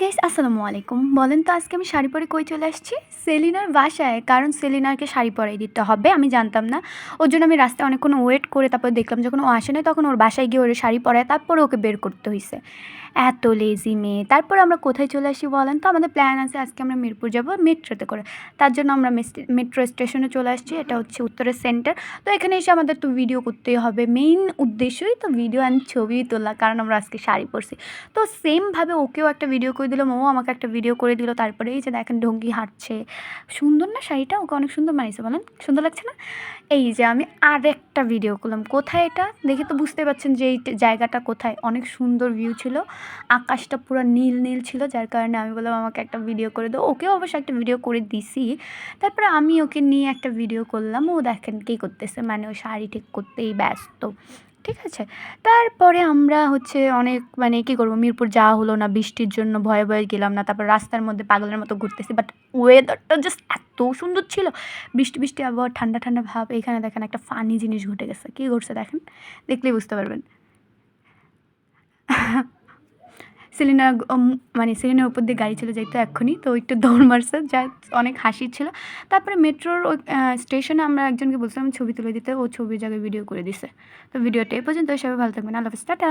Guys আসসালামু আলাইকুম। বলেন তো আজকে আমি শাড়ি পরে কই চলে আসছি? সেলিনার বাসায়। কারণ সেলিনাকে শাড়ি পরাই দিতে হবে। আমি জানতাম না। ওর জন্য আমি রাস্তায় অনেকক্ষণ ওয়েট করে তারপর দেখলাম যখন ও আসে নাই তখন ওর বাসায় গিয়ে ওর শাড়ি পরায় তারপরে ওকে বের করতে হইছে। এত লেজি মেয়ে। তারপর আমরা কোথায় চলে আসি বলেন তো? আমাদের প্ল্যান আছে আজকে আমরা মিরপুর যাব মেট্রোতে করে। তার জন্য আমরা মেট্রো স্টেশনে চলে আসছি। এটা হচ্ছে উত্তরের সেন্টার। তো এখানে এসে আমাদের তো ভিডিও করতেই হবে। মেইন উদ্দেশ্যই তো ভিডিও অ্যান্ড ছবি তোলা। কারণ আমরা আজকে শাড়ি পরছি। তো সেমভাবে ওকেও একটা ভিডিও করে দিল, ও আমাকে একটা ভিডিও করে দিল। তারপরে এই যে দেখেন ঢঙ্গি হাঁটছে। সুন্দর না শাড়িটা? ওকে অনেক সুন্দর মানিয়েছে বলেন? সুন্দর লাগছে না? এই যে আমি আরেকটা ভিডিও করলাম। কোথায় এটা? দেখে তো বুঝতে পারছেন যে এই জায়গাটা কোথায়। অনেক সুন্দর ভিউ ছিল। আকাশটা পুরো নীল নীল ছিল, যার কারণে আমি বললাম আমাকে একটা ভিডিও করে দাও। ওকেও অবশ্য একটা ভিডিও করে দিছি। তারপরে আমি ওকে নিয়ে একটা ভিডিও করলাম। ও দেখেন কী করতেছে, মানে ও শাড়ি ঠিক করতেই ব্যস্ত। ঠিক আছে। তারপরে আমরা হচ্ছে অনেক মানে কী করবো, মিরপুর যাওয়া হলো না বৃষ্টির জন্য, ভয়ে ভয়ে গেলাম না। তারপর রাস্তার মধ্যে পাগলের মতো ঘুরতেছি, বাট ওয়েদারটা জাস্ট এত সুন্দর ছিল। বৃষ্টি বৃষ্টি আবহাওয়া, ঠান্ডা ঠান্ডা ভাব। এখানে দেখেন একটা ফানি জিনিস ঘটে গেছে। কী ঘটছে দেখেন, দেখলেই বুঝতে পারবেন। সেলিনা মানে সেলিনার উপর দিয়ে গাড়ি চলে যাইতো এক্ষুনি, তো একটু দৌড় মারছে, যা অনেক হাসির ছিল। তারপরে মেট্রোর ওই স্টেশনে আমরা একজনকে বলছিলাম ছবি তুলে দিতে, ও ছবির জায়গায় ভিডিও করে দিছে। তো ভিডিওটা এই পর্যন্ত, সবাই ভালো থাকবেন, আল্লাহ হাফেজ, টাটা।